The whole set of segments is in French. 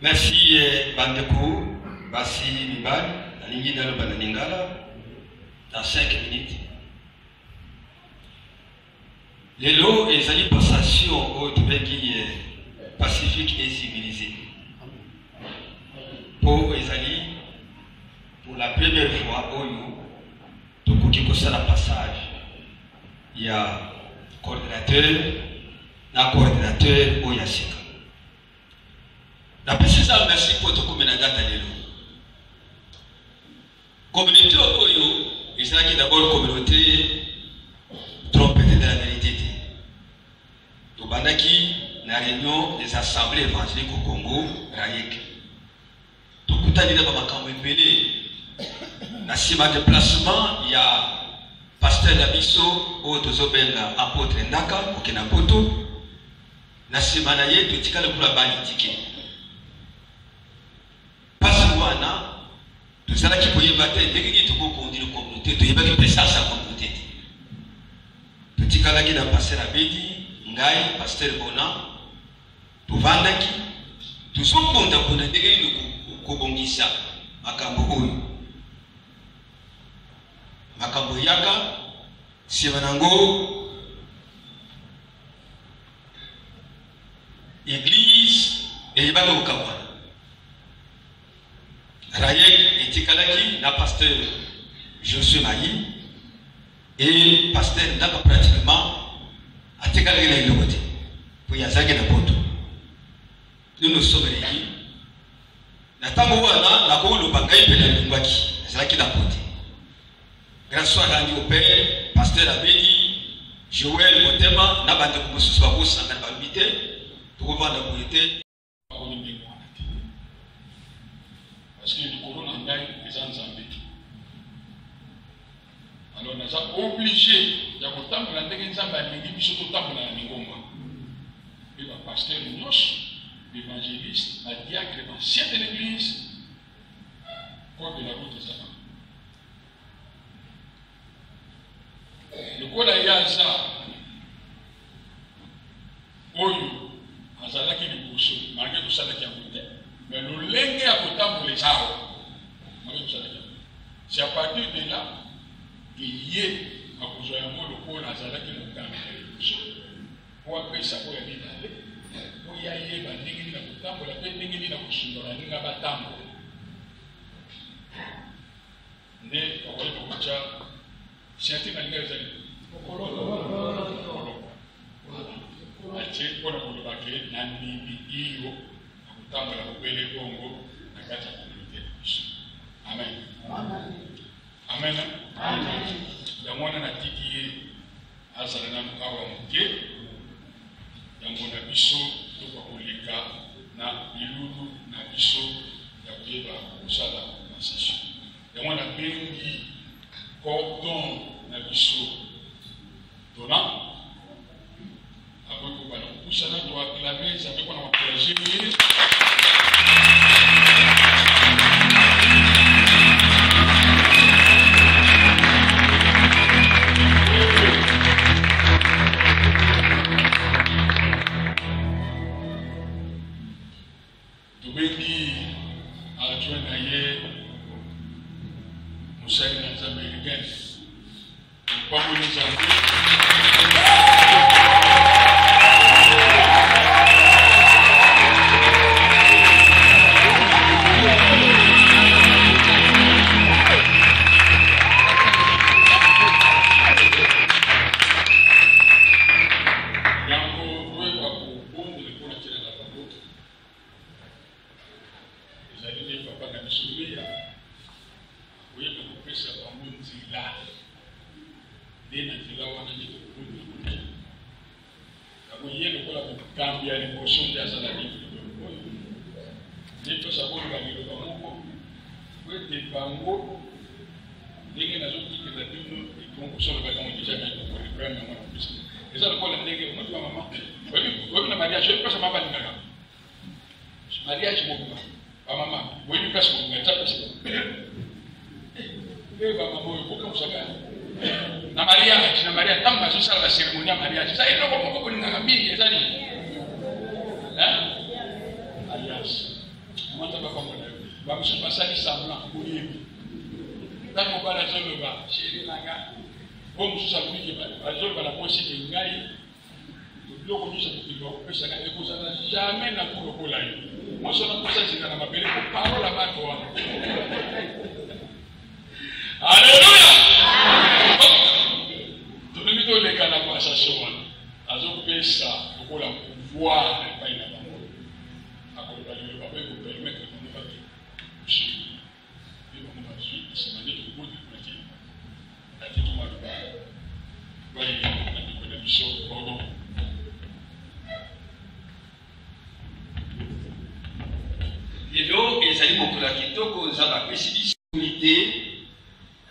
Merci Bandeko, Bassi Mibal, la ligne de Bananingala, dans 5 minutes. Les lots et les passations au Tibéki pacifique et civilisé. Pour les alliés, pour la première fois, au la passage, il y a coordinateur, un coordinateur au Yassika. La précision, merci pour tout comme communauté Oyo, il s'agit d'abord communauté trompée de la vérité. Tobandaki, la réunion des assemblées évangéliques au Congo, Raïk. Tokutani de Bamakambo Mbele, na sima déplacement, il y a pasteur Labiso, Otozobenga, apôtre Ndaka, Okenapoto, na sima na ye, tutika le kula bani tiki. Wana tuzala ki koyeba te ndenge tuko konduire communauté toyeba ki présence ya communauté tutikala ki na pasteur Abedi ngai pasteur Bona tuvandaki tusoponda kuna ndenge ko bongisa makambo oyo makambo yaka simanango église et bato kokabwa Rayek etikalaki na pasteur Josué Mayi et pasteur Ndaka pratiquement atikalaki na iloko te pour yazaki na poto nous sommes ici na tango wana na ko lo bangai pe na lungwaki ezalaki na poto grâce à Dieu père pasteur Abedi Joël Motema na bande ko mosusu ba ko sanga na balubite pour vendre pour été parce que le corona ngai ezan zambe. Alors nous sommes obligés ya kotambola ndenge nzambe alingi biso totambola na ngomba. Et le pasteur Nyos, l'évangéliste, a diacre dans cette église comme de la route de Satan. Le kola yaza oyo azalaki liboso malgré tout ça qui a monté. Mais le lenge à kotambola les arbres. C'est à partir de là qu'il y a un besoin de pôle à Zalaki le temps. Pour appeler ça pour y aller, pour y aller, il y a un temps pour la paix, il y a un temps. Mais on va le dire, c'est un peu de manière pour le baquet, Nani, Tambo la Bobele Congo, la Gata communauté. Amen. Amen. Amen. La moine n'a dit qu'il est à Salana Moukawamuke, dans mon abisso, de Wakolika, na Bilulu, na bisso, ya Kuyeba, Usala, na Sassu. La moine a béni, cordon, na bisso, donnant. Après qu'on va nous pousser, on doit acclamer, ça fait qu'on a encouragé. Tubengi adjoint d'ailleurs Moussa Nzambe américain. Pas pour les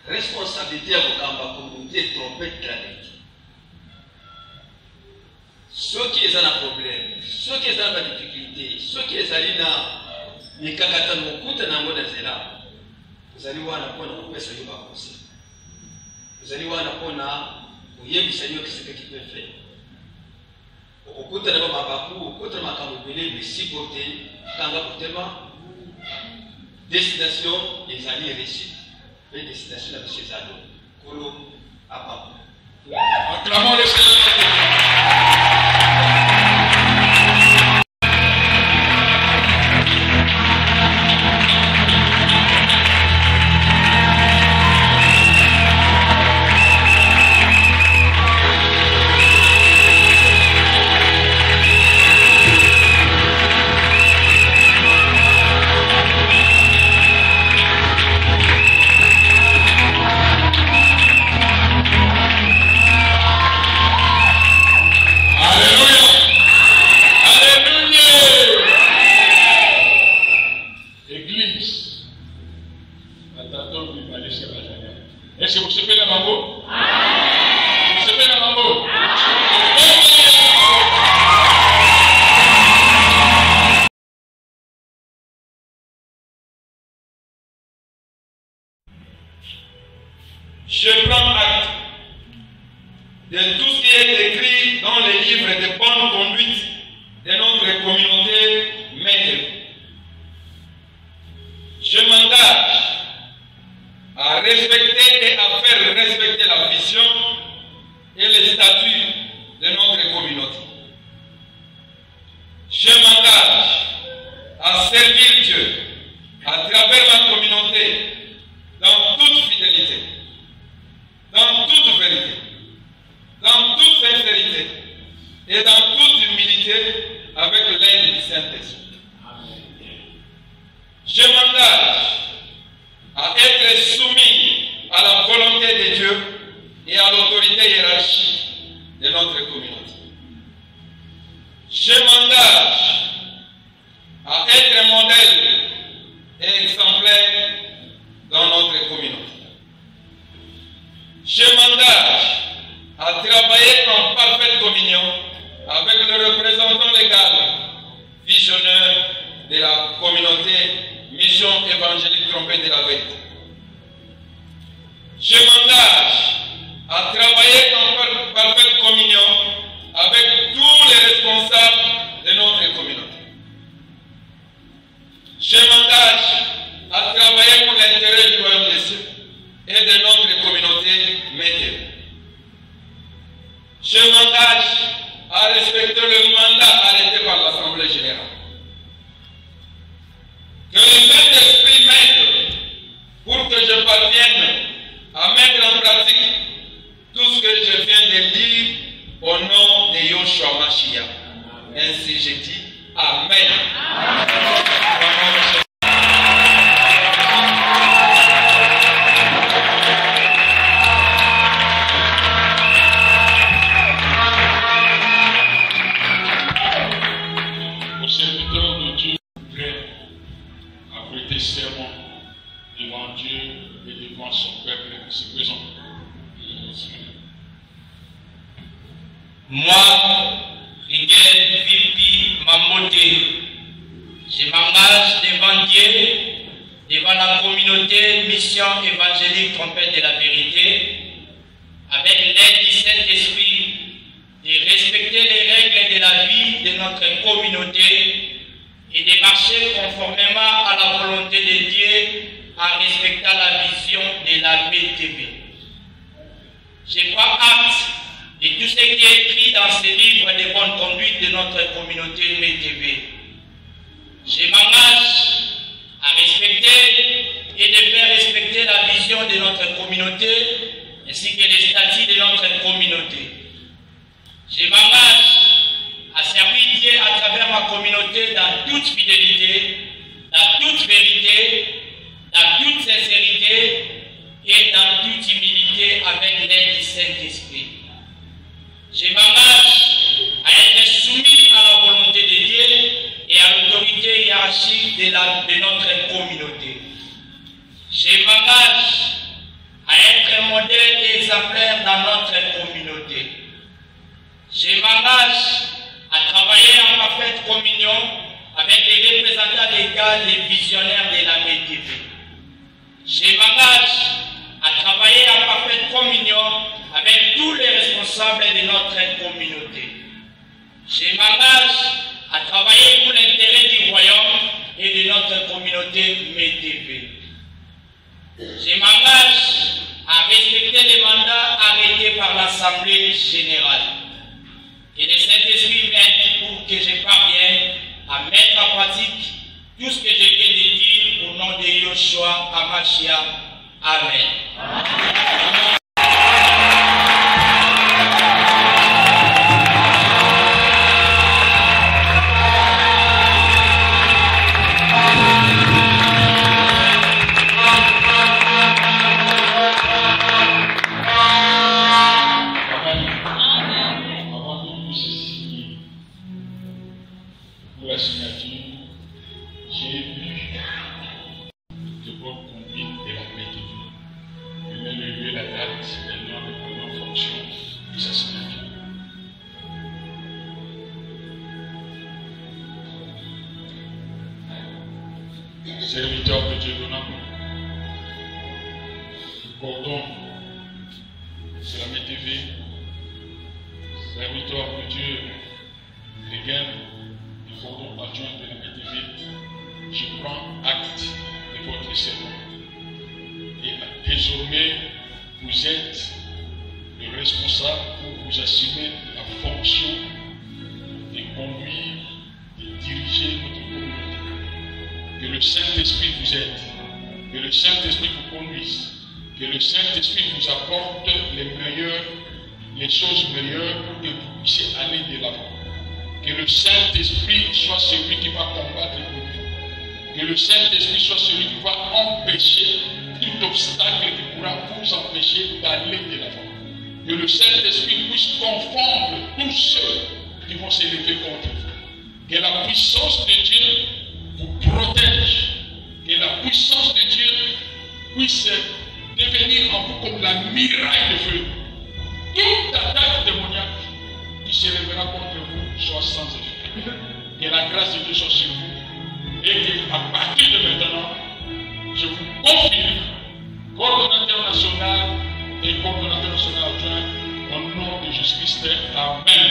responsabilité à Bokamba communauté trompette clarique. Ceux qui ont un problème, ceux qui ont des difficultés, ceux qui ont des kakata mokuta na ngoda zela, vous allez voir la pona kupesa yo ba conseil. Vous allez voir la pona uyebisa yo kiseke qui peut faire. Okuta na ba baku, okuta makambo bele bisipote kanga kutema destination ezali réussite. Et destination à M. Zado. Acclamons le Seigneur. Est-ce que vous savez la mambo? Vous savez la mambo? Je prends acte de tout ce qui est écrit dans les livres de bonne conduite de notre communauté maître. Je m'engage à respecter et à faire respecter la vision et les statuts de notre communauté. Je m'engage à servir Dieu à travers ma communauté dans toute fidélité, dans toute vérité, dans toute sincérité et dans toute humilité avec l'aide du Saint-Esprit. Je m'engage à être soumis à la volonté de Dieu et à l'autorité hiérarchique de notre communauté. Je m'engage à être modèle et exemplaire dans notre communauté. Je m'engage à travailler en parfaite communion avec le représentant légal, visionneur de la communauté Mission évangélique trompée de la vérité. Je m'engage à travailler en parfaite communion avec tous les responsables de notre communauté. Je m'engage à travailler pour l'intérêt du royaume des cieux et de notre communauté médienne. Je m'engage à respecter le mandat arrêté par l'Assemblée générale. Que le Saint-Esprit m'aide pour que je parvienne à mettre en pratique tout ce que je viens de dire au nom de Yoshua Mashiach. Ainsi je dis Amen. Au serviteur de Dieu, prêt à prêter serment devant Dieu et devant son peuple qui se présente. Moi, Miguel Vipi Mamoté, je m'engage devant Dieu, devant la communauté Mission évangélique trompette de la vérité, avec l'aide du Saint-Esprit, de respecter les règles de la vie de notre communauté et de marcher conformément à la volonté de Dieu en respectant la vision de la BTV. Je prends acte de tout ce qui est écrit dans ces livres de bonne conduite de notre communauté MTV. Je m'engage à respecter et de faire respecter la vision de notre communauté ainsi que les statuts de notre communauté. Je m'engage à servir Dieu à travers ma communauté dans toute fidélité, dans toute vérité, dans toute sincérité et dans toute humilité avec l'aide du Saint-Esprit. Je m'engage à être soumis à la volonté de Dieu et à l'autorité hiérarchique de notre communauté. Je m'engage à être un modèle exemplaire dans notre communauté. Je m'engage à travailler en parfaite communion avec les représentants légaux et visionnaires de la MTV. Je m'engage à travailler en parfaite communion avec tous les responsables de notre communauté. Je m'engage à travailler pour l'intérêt du royaume et de notre communauté MTV. Je m'engage à respecter les par l'Assemblée générale. Et le Saint-Esprit m'aide pour que je parvienne à mettre en pratique tout ce que je viens de dire au nom de Yoshua Hamashiach. Amen. Serviteur de Dieu donnant, cordon sur la MTV, serviteur de Dieu, les gains, le cordon adjoint de la MTV, je prends acte de votre serment. Et désormais, vous êtes le responsable pour vous assumer la fonction de conduire, de diriger notre communauté. Que le Saint-Esprit vous aide, que le Saint-Esprit vous conduise, que le Saint-Esprit vous apporte les choses meilleures pour que vous puissiez aller de l'avant. Que le Saint-Esprit soit celui qui va combattre vos vies. Que le Saint-Esprit soit celui qui va empêcher tout obstacle qui pourra vous empêcher d'aller de l'avant. Que le Saint-Esprit puisse confondre tous ceux qui vont s'élever contre vous. Que la puissance de Dieu vous protège, que la puissance de Dieu puisse devenir en vous comme la muraille de feu. Toute attaque démoniaque qui se lèvera contre vous soit sans effet. Que la grâce de Dieu soit sur vous et qu'à partir de maintenant, je vous confirme, coordonnateur national et coordonnateur national adjoint, au nom de Jésus-Christ. Amen.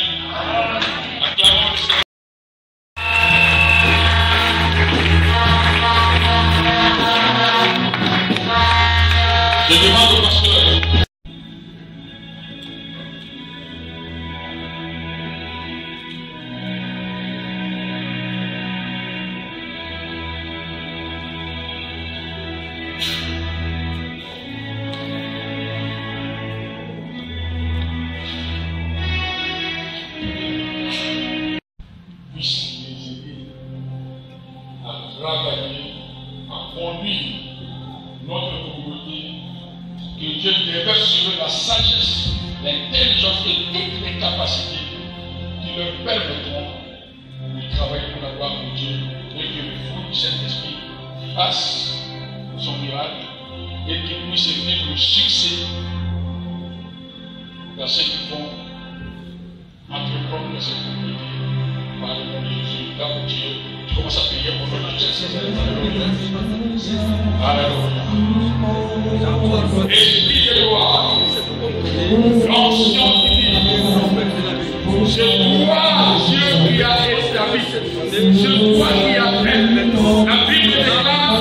Acclamons le Seigneur. Je demande au pasteur. Puisse les aider à travailler, à conduire notre communauté. Que Dieu déverse sur eux la sagesse, l'intelligence et toutes les capacités qui leur permettront de travailler pour la gloire de Dieu et que le fruit du Saint-Esprit fasse son miracle et qu'il puisse venir le succès dans ce qu'ils vont entreprendre dans cette communauté. Par le nom de Jésus, là où Dieu, tu commences à prier pour le nom de Jésus. Alléluia. Esprit de gloire, l'ancien divin, c'est toi, Dieu qui a établi, c'est toi qui appelle, la Bible déclare,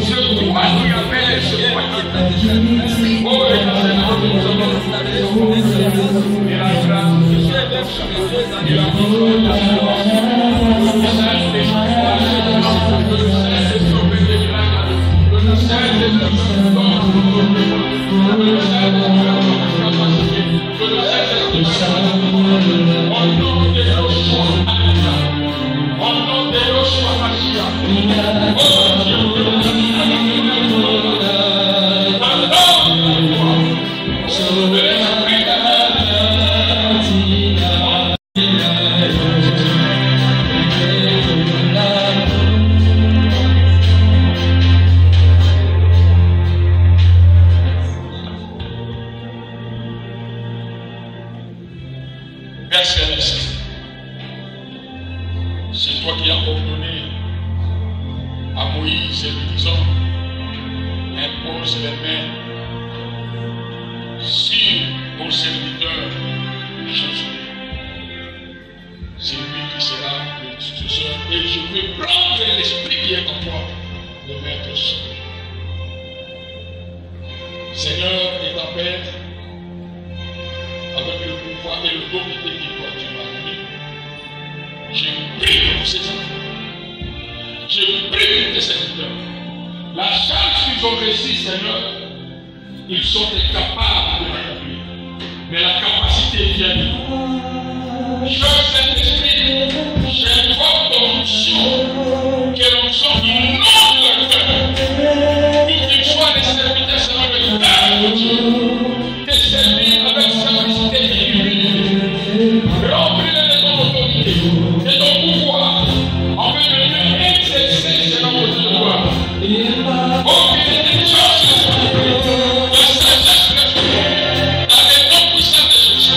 c'est toi qui appelle, c'est toi qui appelle. Oh, et la grâce et la Père Céleste, c'est toi qui as ordonné à Moïse et lui disant, impose les mains sur mon serviteur Josué. C'est lui qui sera le tuteur et je veux prendre l'esprit qui est en toi, le mettre sur lui. Seigneur et ta Père, l'autorité que toi tu m'as mis, je prie pour ces enfants. Je prie pour tes serviteurs. La charge qu'ils ont reçue, Seigneur, ils sont incapables de l'accomplir. Mais la capacité vient de nous. Saint-Esprit, j'invoque ton onction, que l'onction inonde leur cœur, pour qu'ils soient des serviteurs selon le cœur de Dieu, des serviteurs avec simplicité et humilité. Remplis-les de ton autorité, de ton pouvoir, afin de mieux exercer selon votre pouvoir. Oh, que les choses, la sagesse de Dieu, dans les noms puissants de Jésus,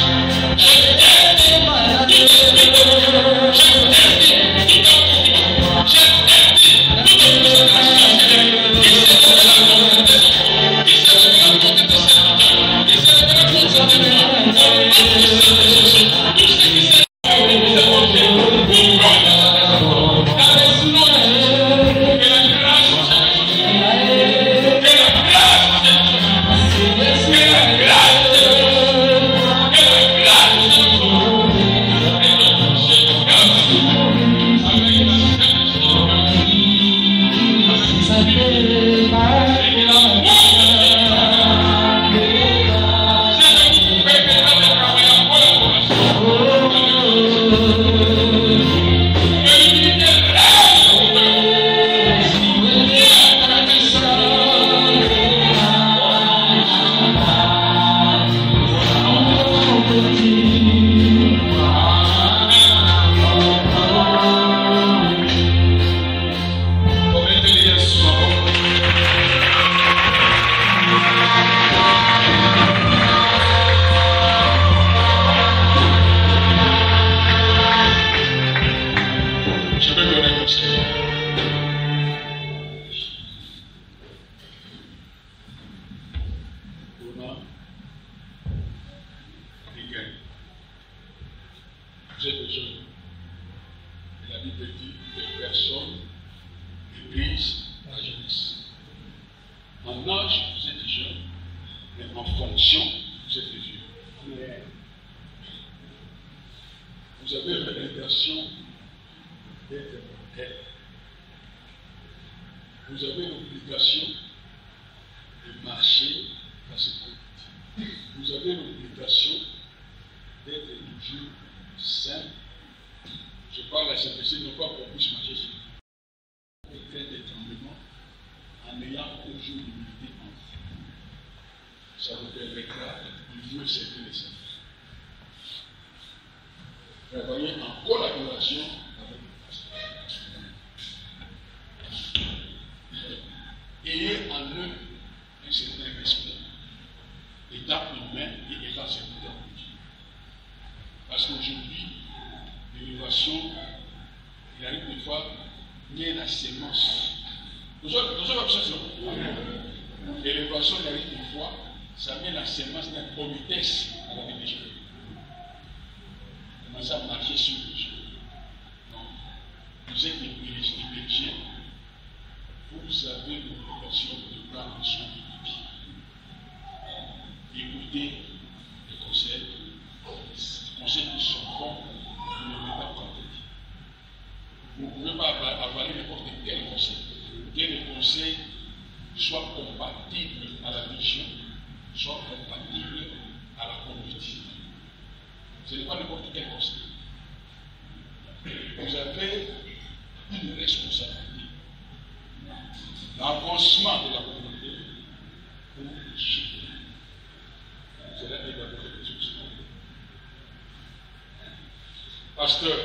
Pasteur,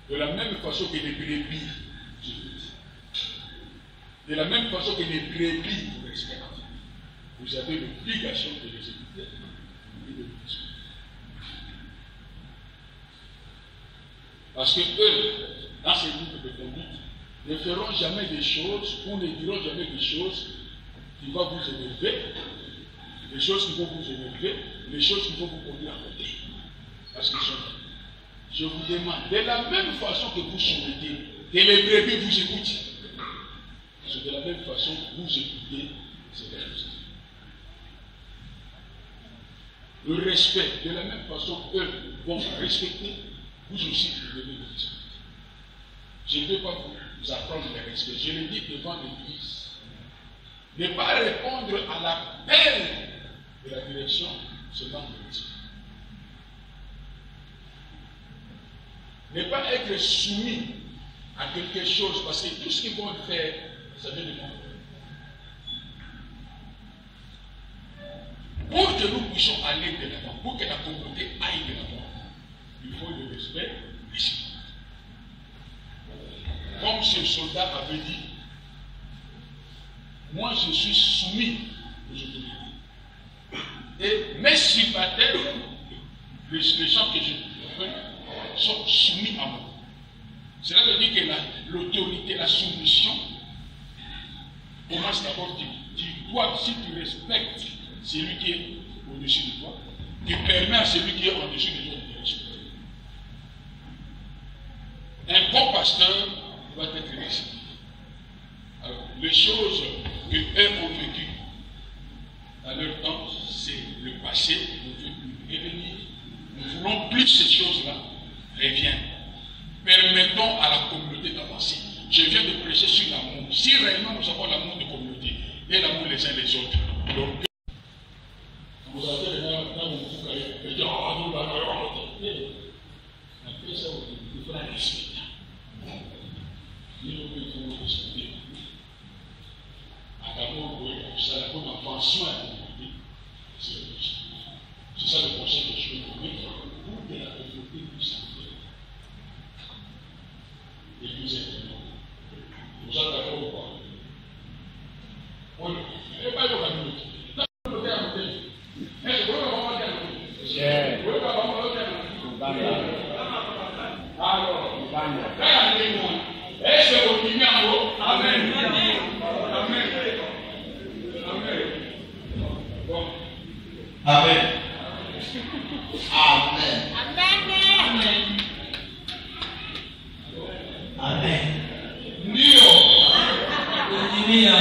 de la même façon que les brebis, de la même façon que les brebis vous respectent, vous avez l'obligation de les écouter. Parce que eux, dans ces groupes de conduite, ne feront jamais des choses ou ne diront jamais des choses qui vont vous élever, les choses qui vont vous élever, les choses qui vont vous conduire à côté. Parce qu'ils sont là. Je vous demande, de la même façon que vous souhaitez que les brebis vous écoutent, c'est de la même façon que vous écoutez ces choses. le respect, de la même façon eux vont respecter, vous aussi vous devez le respecter. Je ne veux pas vous apprendre le respect. Je le dis devant l'Église. Ne pas répondre à l'appel de la direction, c'est dans le respect. Ne pas être soumis à quelque chose, parce que tout ce qu'ils vont faire, ça vient de moi. Pour que nous puissions aller de l'avant, pour que la communauté aille de l'avant, il faut le respect réciproque. Comme ce soldat avait dit, moi je suis soumis aux autorités. Et mes subalternes, les gens que je fais, sont soumis à moi. Cela veut dire que l'autorité, la soumission, commence d'abord, tu dois, si tu respectes celui qui est au-dessus de toi, tu permets à celui qui est au-dessus de toi de respecter. Un bon pasteur doit être respecté. Alors, les choses que eux ont vécues dans leur temps, c'est le passé, nous ne voulons plus revenir. Nous voulons plus ces choses-là reviennent. Permettons à la communauté d'avancer. Je viens de prêcher sur l'amour. Si réellement nous avons l'amour de communauté et l'amour les uns les autres, donc vous avez dans mon bouc et dire ah nous l'avons après ça vous devez respecter. Nous devons respecter. À d'abord ça la bonne attention à la communauté. C'est ça le conseil que je vais vous mettre pour que la communauté puisse entrer. Et plus important. Vous êtes d'accord ou pas? Oui. Et pas de la communauté. La communauté a voté. Mais je veux vraiment dire la communauté. Je veux vraiment dire la communauté. Alors, regardez-moi. Est-ce que vous dites en haut? Amen. Amen. Amen. Bon. Amen. Amen. Amen. Amen. Ndio. Ndio.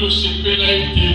sepela ete